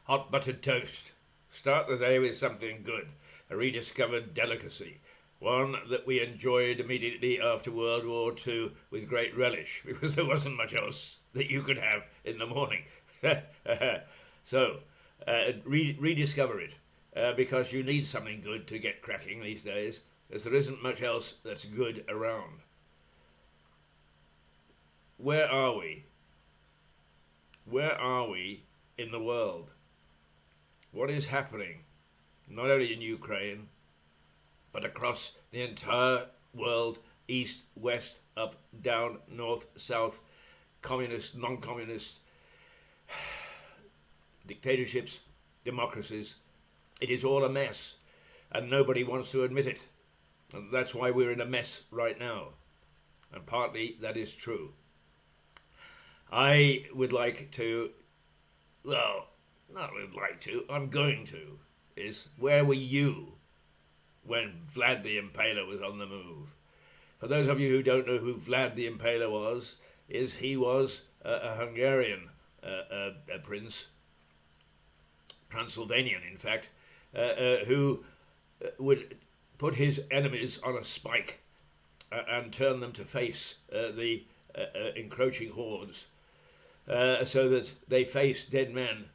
Hot buttered toast. Start the day with something good, a rediscovered delicacy, one that we enjoyed immediately after World War II with great relish, because there wasn't much else that you could have in the morning. So, rediscover it, because you need something good to get cracking these days, as there isn't much else that's good around. Where are we? Where are we in the world? What is happening, not only in Ukraine, but across the entire world, east, west, up, down, north, south, communist, non-communist, dictatorships, democracies. It is all a mess, and nobody wants to admit it. And that's why we're in a mess right now. And partly that is true. I would like to, well, not would like to, I'm going to, is where were you when Vlad the Impaler was on the move? For those of you who don't know who Vlad the Impaler was, he was a Hungarian prince, Transylvanian in fact, who would put his enemies on a spike and turn them to face the encroaching hordes, so that they faced dead men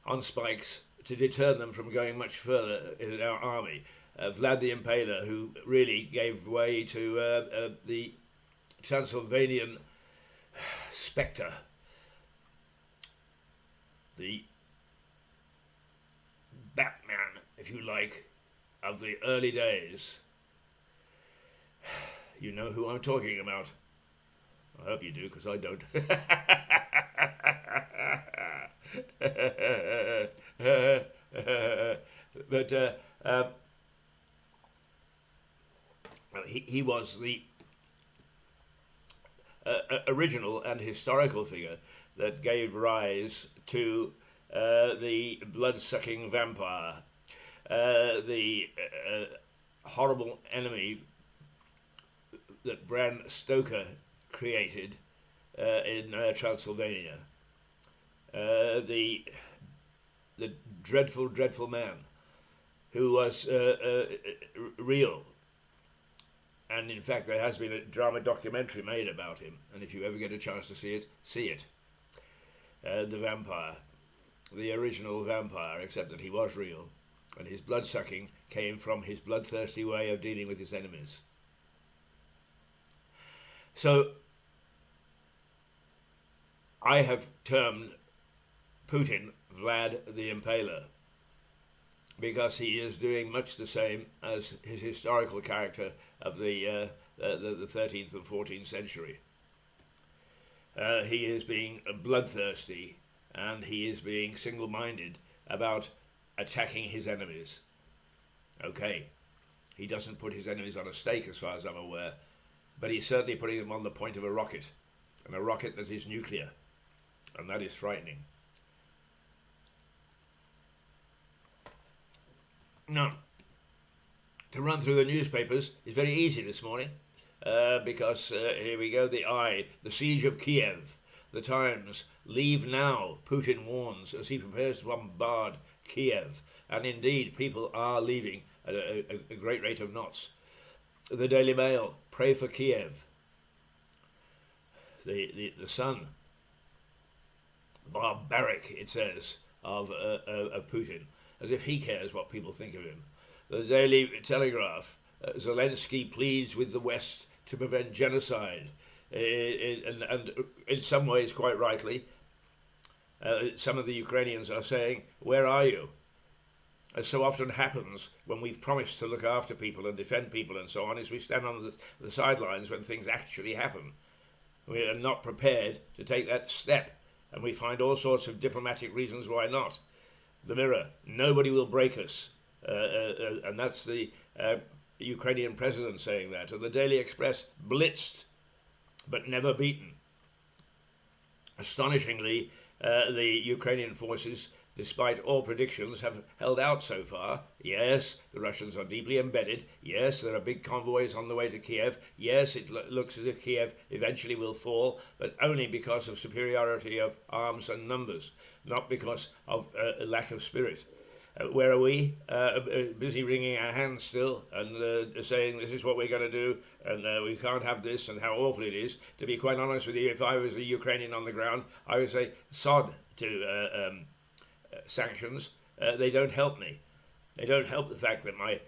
on spikes to deter them from going much further in our army. Vlad the Impaler, who really gave way to the Transylvanian spectre, the Batman, if you like, of the early days. You know who I'm talking about. I hope you do, because I don't. But he was the original and historical figure that gave rise to the blood-sucking vampire, the horrible enemy that Bram Stoker created in Transylvania. The dreadful, dreadful man who was real. And in fact, there has been a drama documentary made about him. And if you ever get a chance to see it, see it. The vampire. The original vampire, except that he was real. And his blood-sucking came from his bloodthirsty way of dealing with his enemies. So, I have termed Putin Vlad the Impaler, because he is doing much the same as his historical character of the 13th and 14th century. He is being bloodthirsty, and he is being single-minded about attacking his enemies. Okay, he doesn't put his enemies on a stake as far as I'm aware, but he's certainly putting them on the point of a rocket, and a rocket that is nuclear, and that is frightening. Now, to run through the newspapers is very easy this morning, because here we go, the siege of Kiev, the Times, leave now, Putin warns, as he prepares to bombard Kiev. And indeed, people are leaving at a great rate of knots. The Daily Mail, pray for Kiev. The Sun, barbaric, it says, of Putin, as if he cares what people think of him. The Daily Telegraph, Zelensky pleads with the West to prevent genocide, and in some ways quite rightly, some of the Ukrainians are saying, where are you? As so often happens when we've promised to look after people and defend people and so on, is we stand on the sidelines when things actually happen. We are not prepared to take that step, and we find all sorts of diplomatic reasons why not. The Mirror, nobody will break us, and that's the Ukrainian president saying that. And the Daily Express, blitzed but never beaten. Astonishingly, the Ukrainian forces despite all predictions, have held out so far. Yes, the Russians are deeply embedded. Yes, there are big convoys on the way to Kiev. Yes, it looks as if Kiev eventually will fall, but only because of superiority of arms and numbers, not because of a lack of spirit. Where are we? Busy wringing our hands still and saying this is what we're going to do and we can't have this and how awful it is. To be quite honest with you, if I was a Ukrainian on the ground, I would say sod to sanctions. They don't help me. They don't help the fact that my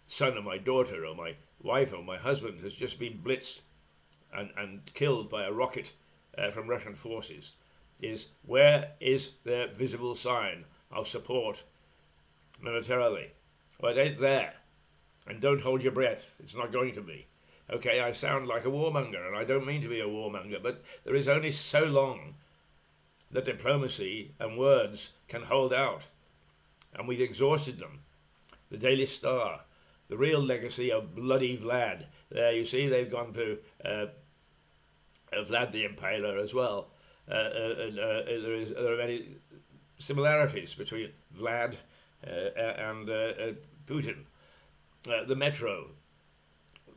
son or my daughter or my wife or my husband has just been blitzed and killed by a rocket from Russian forces. Where is their visible sign of support militarily? Well, it ain't there. And don't hold your breath. It's not going to be. Okay, I sound like a warmonger, and I don't mean to be a warmonger, but there is only so long that diplomacy and words can hold out. And we've exhausted them. The Daily Star, the real legacy of bloody Vlad. There, you see, they've gone to Vlad the Impaler as well. There are many similarities between Vlad and Putin. The Metro,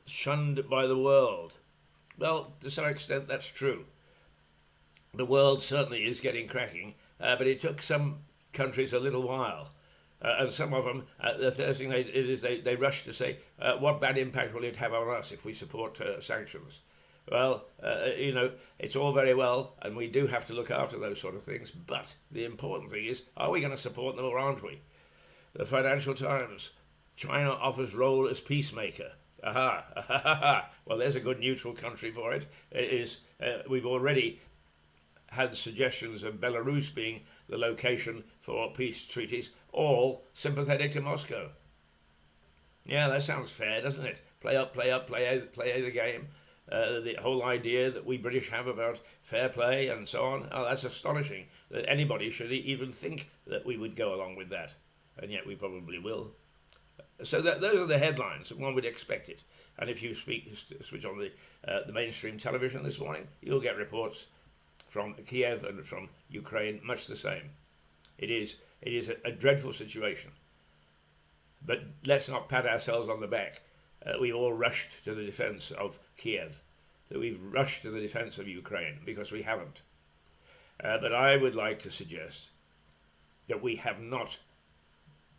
shunned by the world. Well, to some extent that's true. The world certainly is getting cracking, but it took some countries a little while. And some of them, the first thing they rush to say, what bad impact will it have on us if we support sanctions? Well, it's all very well, and we do have to look after those sort of things, but the important thing is, are we going to support them or aren't we? The Financial Times, China offers role as peacemaker. Aha. Well, there's a good neutral country for it. We've already had suggestions of Belarus being the location for peace treaties, all sympathetic to Moscow. Yeah, that sounds fair, doesn't it? Play the game. The whole idea that we British have about fair play and so on, that's astonishing that anybody should even think that we would go along with that. And yet we probably will. So those are the headlines, one would expect it. And if you switch on the mainstream television this morning, you'll get reports from Kiev and from Ukraine, much the same. It is a dreadful situation. But let's not pat ourselves on the back. We all rushed to the defense of Kiev, that we've rushed to the defense of Ukraine, because we haven't. But I would like to suggest that we have not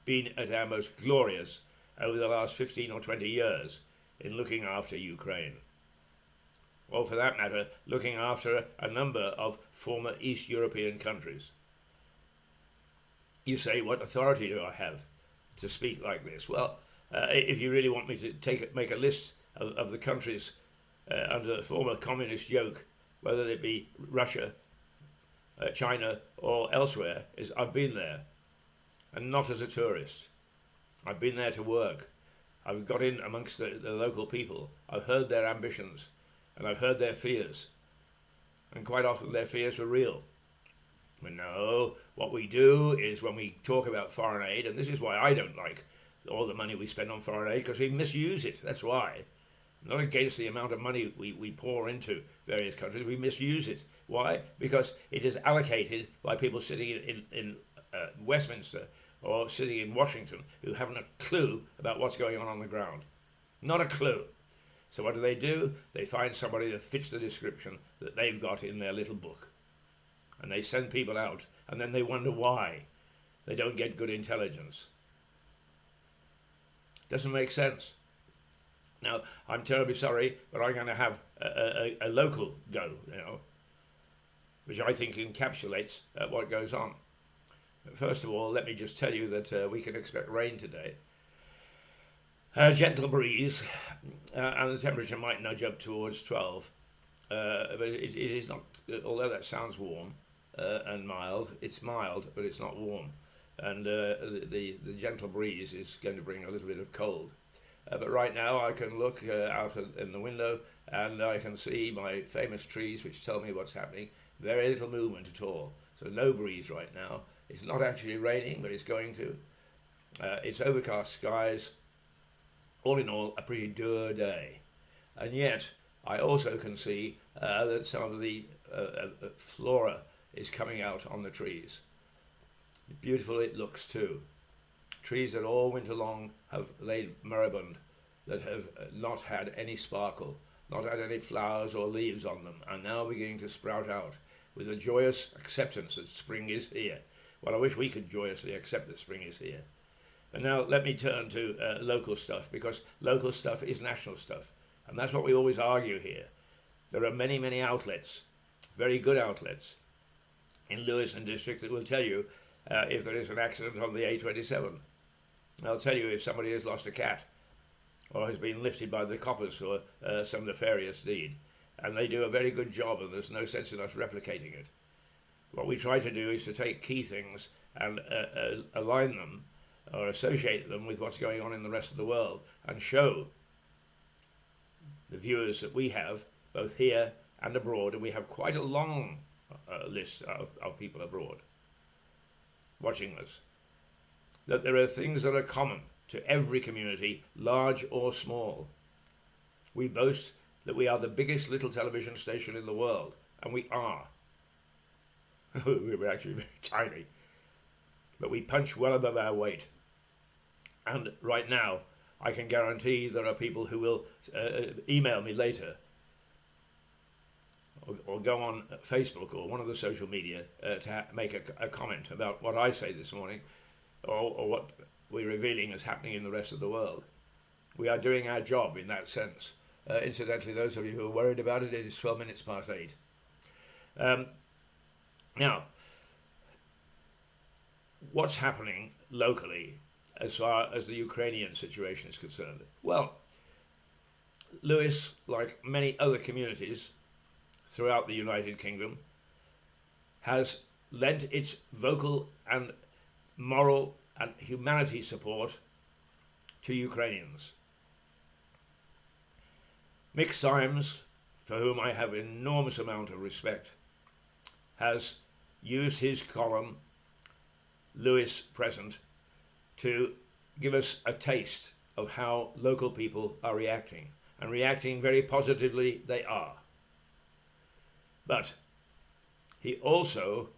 been at our most glorious over the last 15 or 20 years in looking after Ukraine. Or for that matter, looking after a number of former East European countries. You say, what authority do I have to speak like this? Well, if you really want me to make a list of the countries under the former communist yoke, whether it be Russia, China, or elsewhere, I've been there, and not as a tourist. I've been there to work. I've got in amongst the local people. I've heard their ambitions, and I've heard their fears, and quite often their fears were real. But no, what we do is when we talk about foreign aid, and this is why I don't like all the money we spend on foreign aid, because we misuse it. That's why. I'm not against the amount of money we pour into various countries. We misuse it. Why? Because it is allocated by people sitting in Westminster or sitting in Washington who haven't a clue about what's going on the ground. Not a clue. So what do? They find somebody that fits the description that they've got in their little book. And they send people out, and then they wonder why they don't get good intelligence. Doesn't make sense. Now, I'm terribly sorry, but I'm going to have a local go now, which I think encapsulates what goes on. First of all, let me just tell you that we can expect rain today. A gentle breeze, and the temperature might nudge up towards 12. But it is not, although that sounds warm and mild, it's mild, but it's not warm. And the gentle breeze is going to bring a little bit of cold. But right now I can look out in the window and I can see my famous trees which tell me what's happening. Very little movement at all. So no breeze right now. It's not actually raining, but it's going to. It's overcast skies. All in all, a pretty dour day. And yet, I also can see that some of the flora is coming out on the trees. Beautiful it looks too. Trees that all winter long have laid moribund, that have not had any sparkle, not had any flowers or leaves on them, are now beginning to sprout out with a joyous acceptance that spring is here. Well, I wish we could joyously accept that spring is here. And now let me turn to local stuff, because local stuff is national stuff. And that's what we always argue here. There are many, many outlets, very good outlets, in Lewis and District that will tell you if there is an accident on the A27. They'll tell you if somebody has lost a cat or has been lifted by the coppers for some nefarious deed. And they do a very good job, and there's no sense in us replicating it. What we try to do is to take key things and align them or associate them with what's going on in the rest of the world and show the viewers that we have, both here and abroad, and we have quite a long list of people abroad watching us, that there are things that are common to every community, large or small. We boast that we are the biggest little television station in the world, and we are. We're actually very tiny, but we punch well above our weight. And right now, I can guarantee there are people who will email me later or go on Facebook or one of the social media to make a comment about what I say this morning or what we're revealing is happening in the rest of the world. We are doing our job in that sense. Incidentally, those of you who are worried about it, it is 12 minutes past 8. Now, what's happening locally as far as the Ukrainian situation is concerned? Well, Lewis, like many other communities throughout the United Kingdom, has lent its vocal and moral and humanity support to Ukrainians. Mick Symes, for whom I have enormous amount of respect, has used his column, Lewis Present, to give us a taste of how local people are reacting. And reacting very positively they are. But he also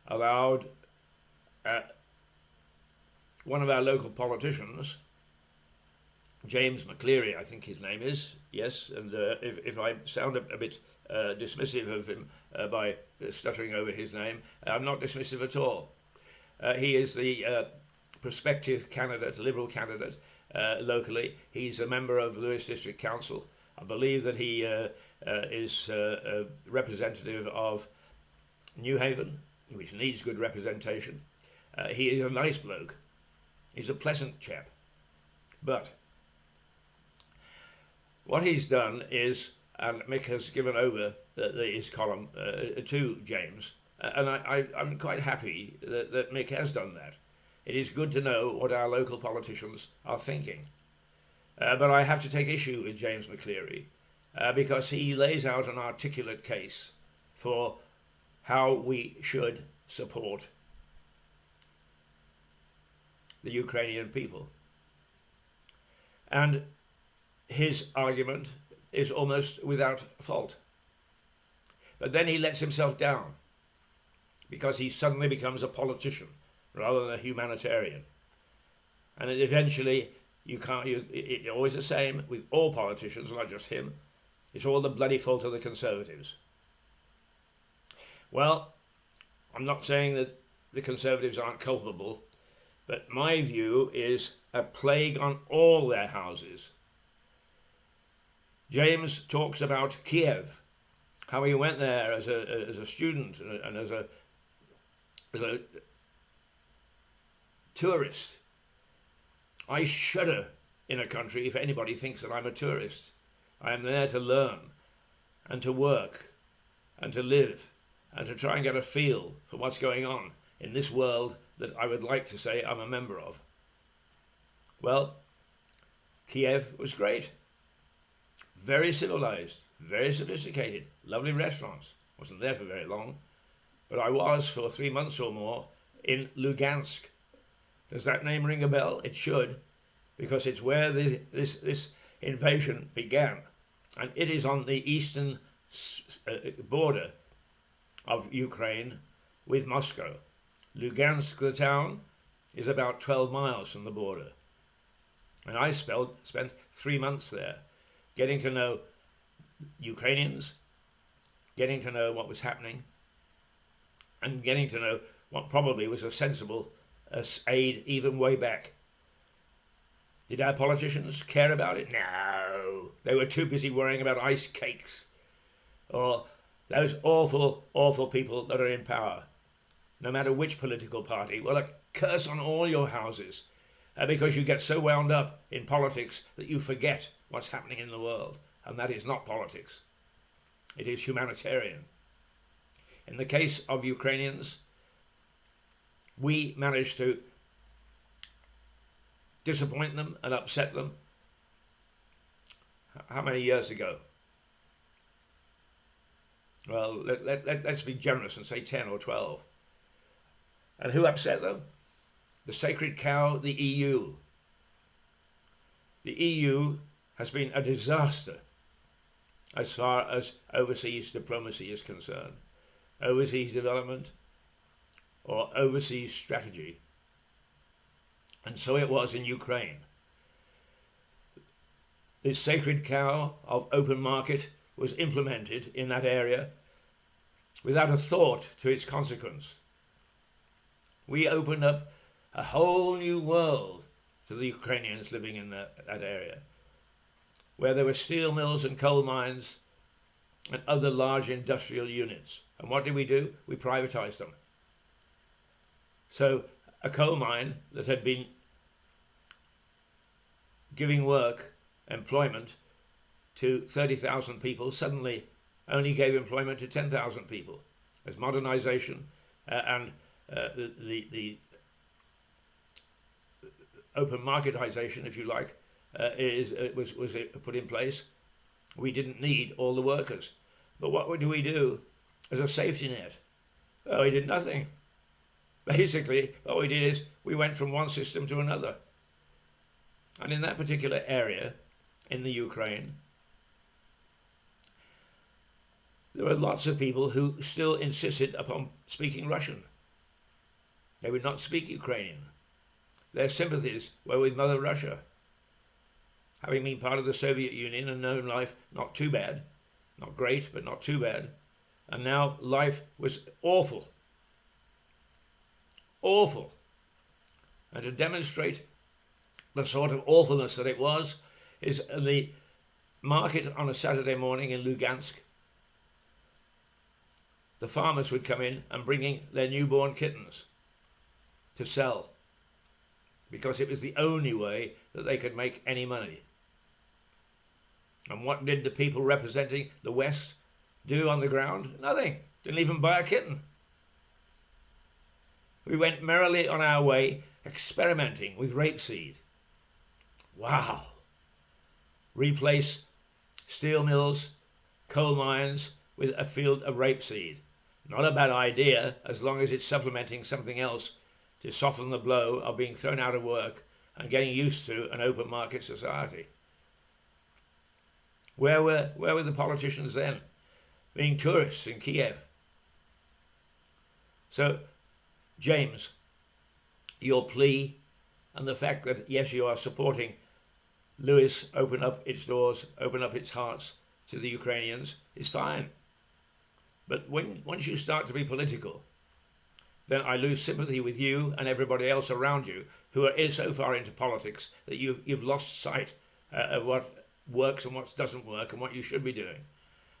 allowed one of our local politicians, James McCleary, I think his name is, yes, and if I sound a bit dismissive of him by stuttering over his name, I'm not dismissive at all. He is the prospective candidate, Liberal candidate, locally. He's a member of Lewis District Council. I believe that he is a representative of New Haven, which needs good representation. He is a nice bloke. He's a pleasant chap. But what he's done is, and Mick has given over his column to James, and I'm quite happy that Mick has done that. It is good to know what our local politicians are thinking. But I have to take issue with James McCleary because he lays out an articulate case for how we should support the Ukrainian people. And his argument is almost without fault. But then he lets himself down because he suddenly becomes a politician rather than a humanitarian. And eventually, it's always the same with all politicians, not just him. It's all the bloody fault of the Conservatives. Well, I'm not saying that the Conservatives aren't culpable, but my view is a plague on all their houses. James talks about Kiev, how he went there as a student and as a tourist. I shudder in a country if anybody thinks that I'm a tourist. I am there to learn and to work and to live and to try and get a feel for what's going on in this world that I would like to say I'm a member of. Well, Kiev was great. Very civilized, very sophisticated, lovely restaurants. Wasn't there for very long, but I was for 3 months or more in Lugansk. Does that name ring a bell? It should, because it's where this invasion began, and it is on the eastern border of Ukraine with Moscow. Lugansk, the town, is about 12 miles from the border. And I spent 3 months there, getting to know Ukrainians, getting to know what was happening, and getting to know what probably was a sensible aid even way back. Did our politicians care about it? No. They were too busy worrying about ice cakes or those awful, awful people that are in power, no matter which political party. Well, a curse on all your houses because you get so wound up in politics that you forget what's happening in the world. And that is not politics. It is humanitarian. In the case of Ukrainians, we managed to disappoint them and upset them. How many years ago? Well, let's be generous and say 10 or 12. And who upset them? The sacred cow, the EU. The EU has been a disaster as far as overseas diplomacy is concerned, overseas development or overseas strategy. And so it was in Ukraine. This sacred cow of open market was implemented in that area without a thought to its consequence. We opened up a whole new world to the Ukrainians living in that area, where there were steel mills and coal mines and other large industrial units. And what did? We privatized them. So a coal mine that had been giving work, employment to 30,000 people suddenly only gave employment to 10,000 people. As modernization and the open marketization, if you like, was put in place, we didn't need all the workers. But what do we do as a safety net? Well, we did nothing. Basically, what we did is we went from one system to another. And in that particular area, in the Ukraine, there were lots of people who still insisted upon speaking Russian. They would not speak Ukrainian. Their sympathies were with Mother Russia. Having been part of the Soviet Union and known life not too bad, not great, but not too bad, and now life was awful. Awful. And to demonstrate the sort of awfulness that it was, is the market on a Saturday morning in Lugansk. The farmers would come in and bringing their newborn kittens to sell, because it was the only way that they could make any money. And what did the people representing the West do on the ground? Nothing. Didn't even buy a kitten. We went merrily on our way, experimenting with rapeseed. Wow. Replace steel mills, coal mines with a field of rapeseed. Not a bad idea, as long as it's supplementing something else to soften the blow of being thrown out of work and getting used to an open market society. Where were the politicians then? Being tourists in Kiev. So, James, your plea and the fact that, yes, you are supporting Lewis open up its doors, open up its hearts to the Ukrainians is fine. But once you start to be political, then I lose sympathy with you and everybody else around you who are so far into politics that you've lost sight of what works and what doesn't work and what you should be doing.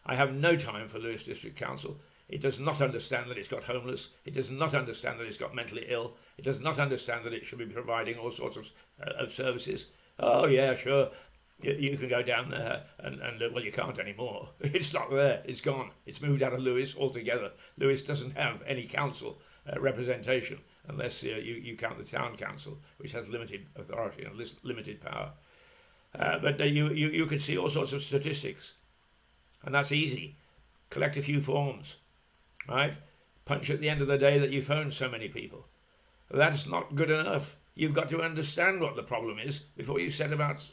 I have no time for Lewis District Council. It does not understand that it's got homeless. It does not understand that it's got mentally ill. It does not understand that it should be providing all sorts of services. Oh, yeah, sure. You can go down there and well, you can't anymore. It's not there. It's gone. It's moved out of Lewis altogether. Lewis doesn't have any council representation unless you count the town council, which has limited authority and limited power. But you can see all sorts of statistics. And that's easy. Collect a few forms, right? Punch at the end of the day that you phoned so many people. That's not good enough. You've got to understand what the problem is before you set about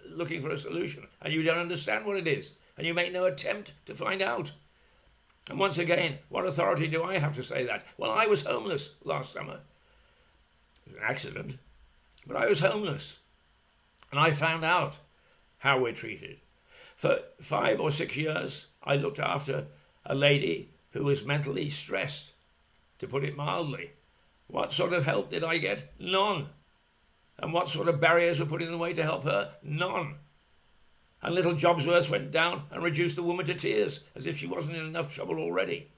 looking for a solution. And you don't understand what it is. And you make no attempt to find out. And once again, what authority do I have to say that? Well, I was homeless last summer. It was an accident, but I was homeless. And I found out how we're treated. For 5 or 6 years, I looked after a lady who was mentally stressed, to put it mildly. What sort of help did I get? None. And what sort of barriers were put in the way to help her? None. And little Jobsworth went down and reduced the woman to tears, as if she wasn't in enough trouble already.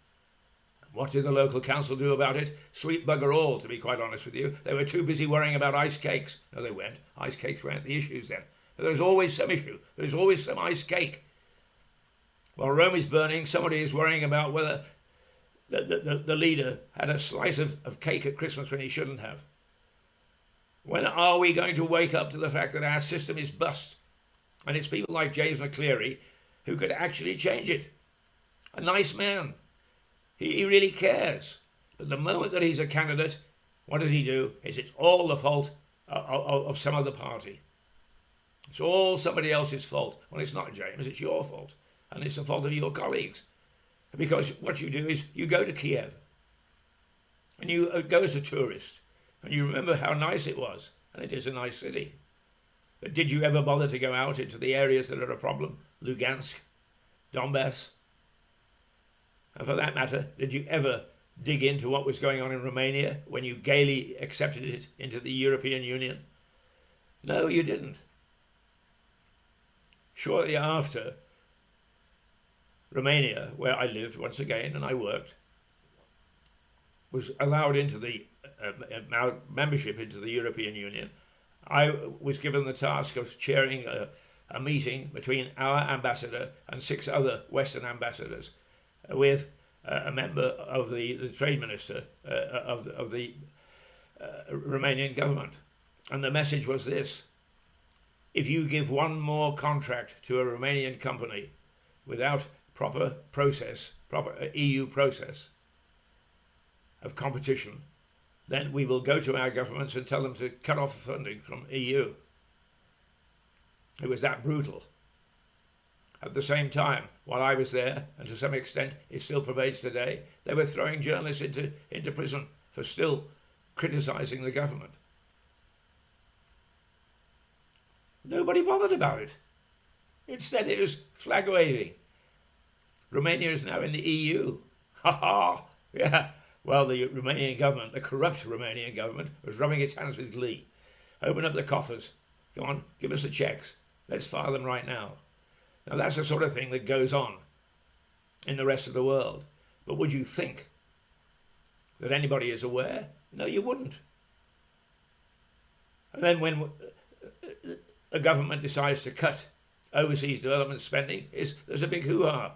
And what did the local council do about it? Sweet bugger all, to be quite honest with you. They were too busy worrying about ice cakes. No, they weren't. Ice cakes weren't the issues then. But there was always some issue. There was always some ice cake. While Rome is burning, somebody is worrying about whether the leader had a slice of cake at Christmas when he shouldn't have. When are we going to wake up to the fact that our system is bust? And it's people like James McCleary who could actually change it. A nice man. He really cares. But the moment that he's a candidate, what does he do? It's all the fault of some other party. It's all somebody else's fault. Well, it's not, James, it's your fault. And it's the fault of your colleagues. Because what you do is you go to Kiev and you go as a tourist and you remember how nice it was. And it is a nice city. But did you ever bother to go out into the areas that are a problem? Lugansk, Donbass? And for that matter, did you ever dig into what was going on in Romania when you gaily accepted it into the European Union? No, you didn't. Shortly after, Romania, where I lived once again and I worked, was allowed into the membership into the European Union. I was given the task of chairing a meeting between our ambassador and 6 other Western ambassadors with a member of the trade minister of the Romanian government. And the message was this: if you give one more contract to a Romanian company without proper process, proper EU process of competition, then we will go to our governments and tell them to cut off the funding from EU. It was that brutal. At the same time, while I was there, and to some extent it still pervades today, they were throwing journalists into prison for still criticising the government. Nobody bothered about it. Instead, it was flag waving. Romania is now in the EU. Ha ha! Yeah. Well, the Romanian government, the corrupt Romanian government, was rubbing its hands with glee. Open up the coffers. Go on, give us the checks. Let's file them right now. Now, that's the sort of thing that goes on in the rest of the world. But would you think that anybody is aware? No, you wouldn't. And then when a government decides to cut overseas development spending, there's a big hoo-ha.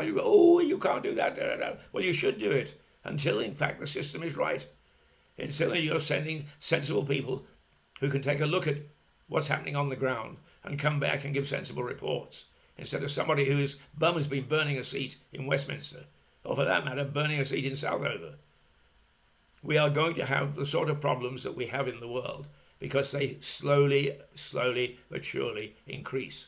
You can't do that. Well, you should do it until, in fact, the system is right. Until you're sending sensible people who can take a look at what's happening on the ground and come back and give sensible reports, instead of somebody whose bum has been burning a seat in Westminster, or for that matter, burning a seat in Southover. We are going to have the sort of problems that we have in the world because they slowly but surely increase.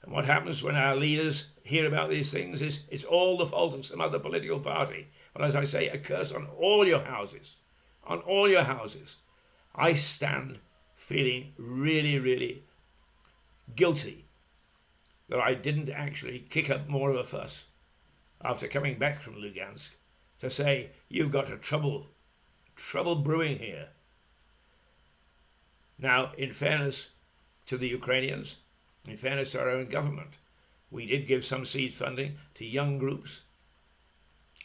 And what happens when our leaders hear about these things is it's all the fault of some other political party. But as I say, a curse on all your houses. On all your houses. I stand feeling really guilty that I didn't actually kick up more of a fuss after coming back from Lugansk to say, you've got a trouble brewing here. Now, in fairness to the Ukrainians, in fairness to our own government, we did give some seed funding to young groups.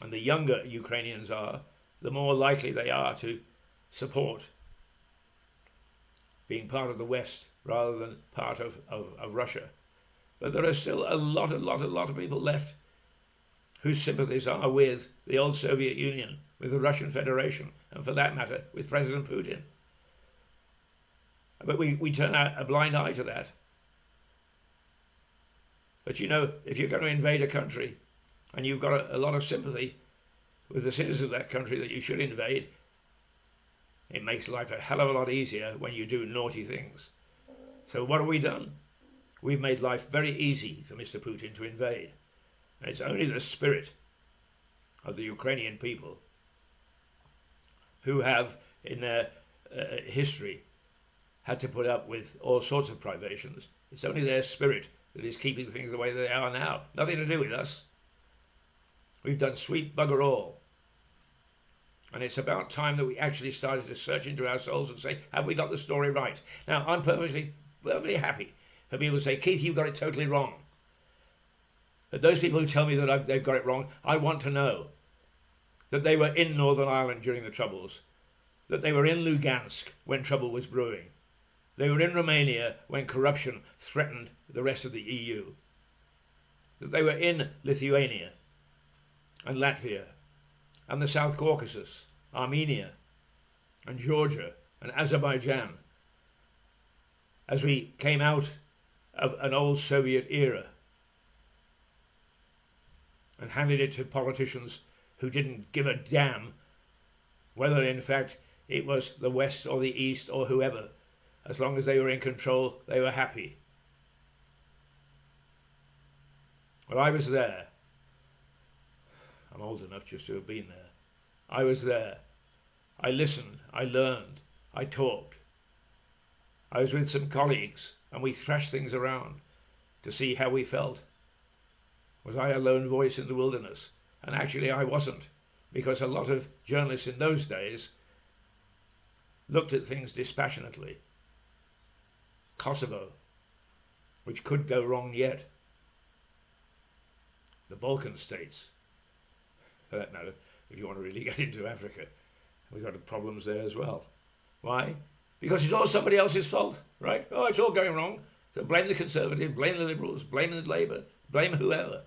And the younger Ukrainians are, the more likely they are to support being part of the West rather than part of Russia. But there are still a lot of people left whose sympathies are with the old Soviet Union, with the Russian Federation, and for that matter, with President Putin. But we turn a blind eye to that. But you know, if you're going to invade a country and you've got a lot of sympathy with the citizens of that country that you should invade, it makes life a hell of a lot easier when you do naughty things. So what have we done? We've made life very easy for Mr. Putin to invade. And it's only the spirit of the Ukrainian people, who have in their history had to put up with all sorts of privations. It's only their spirit that is keeping things the way they are now. Nothing to do with us. We've done sweet bugger all. And it's about time that we actually started to search into our souls and say, have we got the story right? Now, I'm perfectly happy for people to say, Keith, you've got it totally wrong. But those people who tell me that they've got it wrong, I want to know that they were in Northern Ireland during the Troubles, that they were in Lugansk when trouble was brewing. They were in Romania when corruption threatened the rest of the EU. That they were in Lithuania and Latvia and the South Caucasus, Armenia and Georgia and Azerbaijan, as we came out of an old Soviet era and handed it to politicians who didn't give a damn whether in fact it was the West or the East or whoever. As long as they were in control, they were happy. Well, I was there. I'm old enough just to have been there. I was there. I listened, I learned, I talked. I was with some colleagues and we thrashed things around to see how we felt. Was I a lone voice in the wilderness? And actually I wasn't, because a lot of journalists in those days looked at things dispassionately. Kosovo, which could go wrong yet. The Balkan states, for that matter, if you want to really get into Africa, we've got problems there as well. Why? Because it's all somebody else's fault, right? Oh, it's all going wrong. So blame the Conservatives, blame the Liberals, blame the Labour, blame whoever.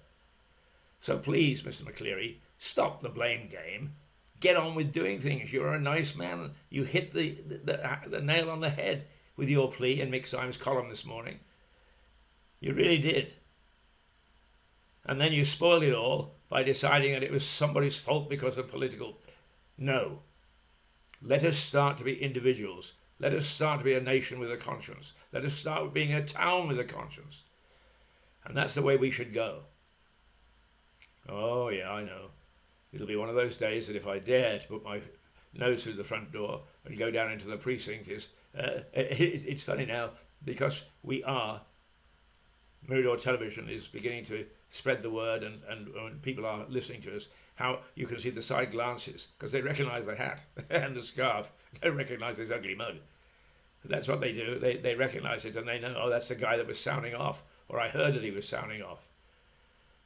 So please, Mr. McCleary, stop the blame game. Get on with doing things. You're a nice man. You hit the nail on the head with your plea in Mick Symes' column this morning. You really did. And then you spoiled it all by deciding that it was somebody's fault because of political. No. Let us start to be individuals. Let us start to be a nation with a conscience. Let us start with being a town with a conscience. And that's the way we should go. Oh, yeah, I know. It'll be one of those days that if I dare to put my nose through the front door and go down into the precinct, it's funny now, because we are, Mirador Television is beginning to spread the word, and people are listening to us, how you can see the side glances, because they recognise the hat and the scarf. They don't recognise this ugly mug. That's what they do. They recognise it and they know, oh, that's the guy that was sounding off, or I heard that he was sounding off.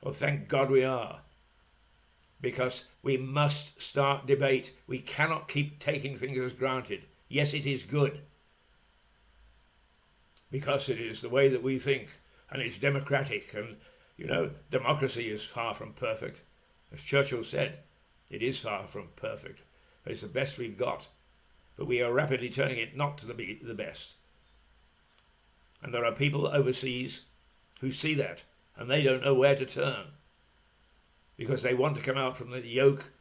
Well, thank God we are. Because we must start debate. We cannot keep taking things as granted. Yes, it is good. Because it is the way that we think, and it's democratic, and, democracy is far from perfect. As Churchill said, it is far from perfect, but it's the best we've got. But we are rapidly turning it not to be the best. And there are people overseas who see that, and they don't know where to turn, because they want to come out from the yoke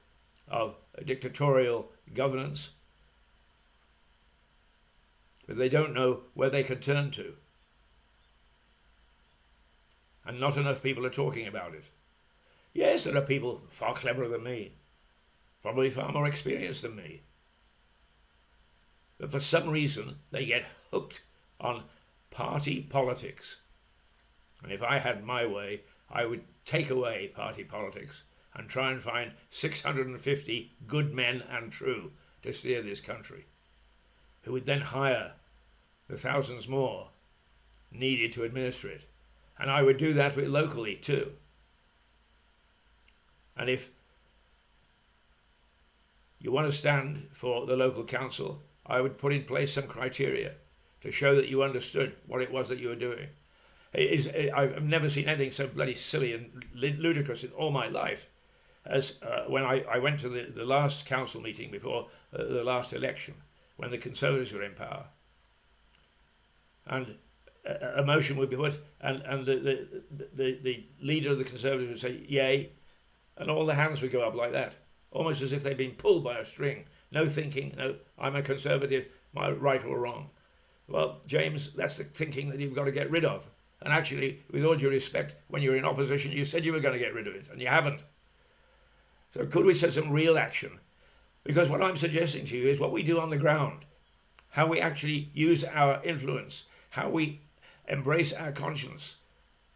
of dictatorial governance, but they don't know where they can turn to. And not enough people are talking about it. Yes, there are people far cleverer than me, probably far more experienced than me, but for some reason they get hooked on party politics. And if I had my way, I would take away party politics and try and find 650 good men and true to steer this country, who would then hire the thousands more needed to administer it. And I would do that with locally too. And if you want to stand for the local council, I would put in place some criteria to show that you understood what it was that you were doing. I've never seen anything so bloody silly and ludicrous in all my life as when I went to the last council meeting before the last election, when the Conservatives were in power. And a motion would be put, and the leader of the Conservatives would say, yay, and all the hands would go up like that, almost as if they'd been pulled by a string. No thinking, no, I'm a Conservative, my right or wrong. Well, James, that's the thinking that you've got to get rid of. And actually, with all due respect, when you were in opposition, you said you were going to get rid of it, and you haven't. So could we set some real action? Because what I'm suggesting to you is what we do on the ground, how we actually use our influence, how we embrace our conscience,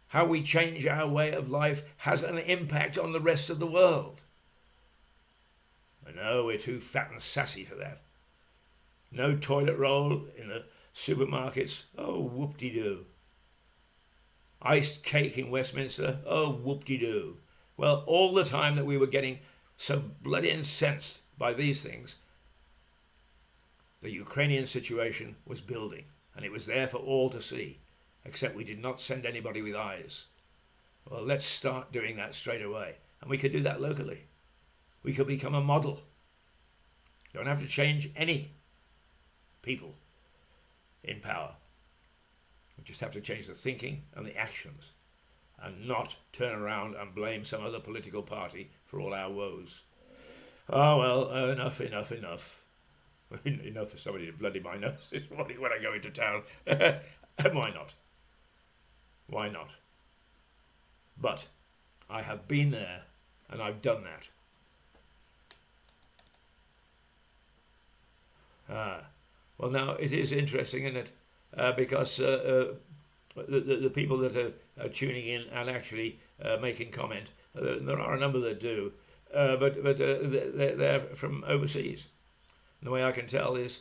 how we change our way of life has an impact on the rest of the world. I know we're too fat and sassy for that. No toilet roll in the supermarkets. Oh, whoop-de-doo. Iced cake in Westminster. Oh, whoop-de-doo. Well, all the time that we were getting so bloody incensed by these things, the Ukrainian situation was building, and it was there for all to see, except we did not send anybody with eyes. Well, let's start doing that straight away. And we could do that locally. We could become a model. Don't have to change any people in power. We just have to change the thinking and the actions and not turn around and blame some other political party for all our woes. Oh, well, enough. Enough for somebody to bloody my nose this morning when I go into town. And why not? Why not? But I have been there and I've done that. Well, now it is interesting, isn't it? Because the people that are tuning in and actually making comment, there are a number that do, but they're from overseas. And the way I can tell is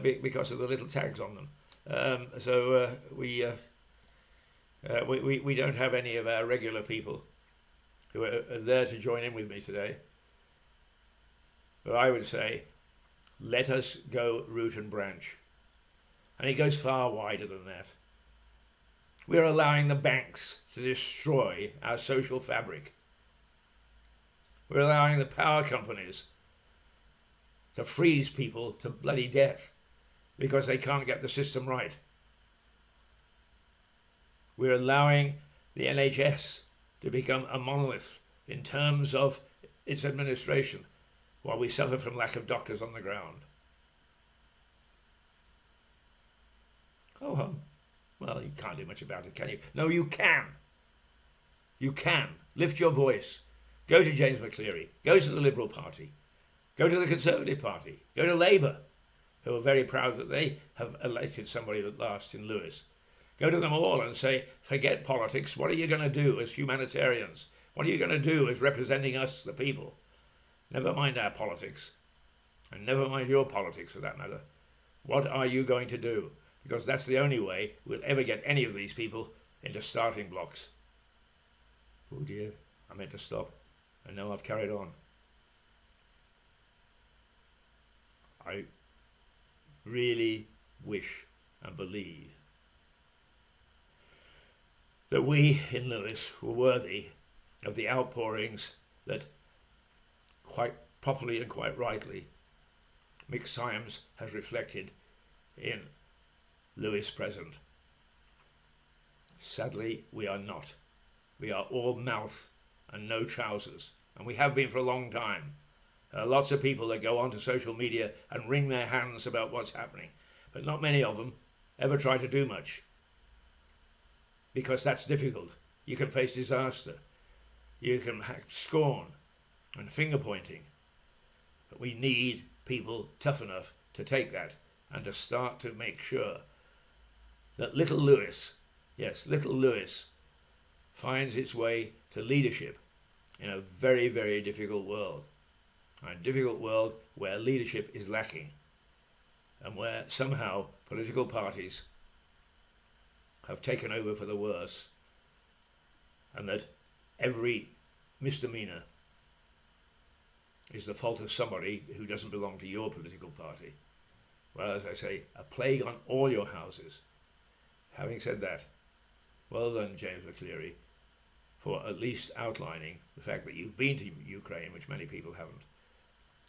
because of the little tags on them. So we don't have any of our regular people who are there to join in with me today. But I would say, let us go root and branch. And it goes far wider than that. We're allowing the banks to destroy our social fabric. We're allowing the power companies to freeze people to bloody death because they can't get the system right. We're allowing the NHS to become a monolith in terms of its administration, while we suffer from lack of doctors on the ground. Oh, well, you can't do much about it, can you? No, you can. You can. Lift your voice. Go to James McCleary. Go to the Liberal Party. Go to the Conservative Party. Go to Labour, who are very proud that they have elected somebody at last in Lewis. Go to them all and say, forget politics. What are you going to do as humanitarians? What are you going to do as representing us, the people? Never mind our politics, and never mind your politics for that matter. What are you going to do? Because that's the only way we'll ever get any of these people into starting blocks. Oh dear, I meant to stop, and now I've carried on. I really wish and believe that we in Lewis were worthy of the outpourings that quite properly and quite rightly Mick Symes has reflected in Lewis present. Sadly, we are not. We are all mouth and no trousers, and we have been for a long time. There are lots of people that go onto social media and wring their hands about what's happening, but not many of them ever try to do much, because that's difficult. You can face disaster. You can have scorn and finger pointing. But we need people tough enough to take that and to start to make sure that little Lewis, yes, little Lewis, finds its way to leadership in a very, very difficult world. A difficult world where leadership is lacking and where somehow political parties have taken over for the worse, and that every misdemeanor is the fault of somebody who doesn't belong to your political party. Well, as I say, a plague on all your houses. Having said that, well done, James McCleary, for at least outlining the fact that you've been to Ukraine, which many people haven't,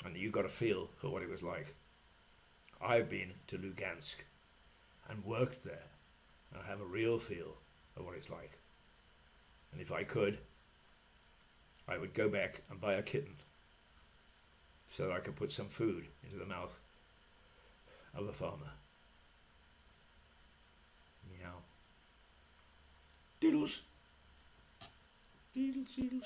and you've got a feel for what it was like. I've been to Lugansk and worked there, and I have a real feel of what it's like. And if I could, I would go back and buy a kitten so that I could put some food into the mouth of a farmer. Meow. Doodles. Doodles, doodles.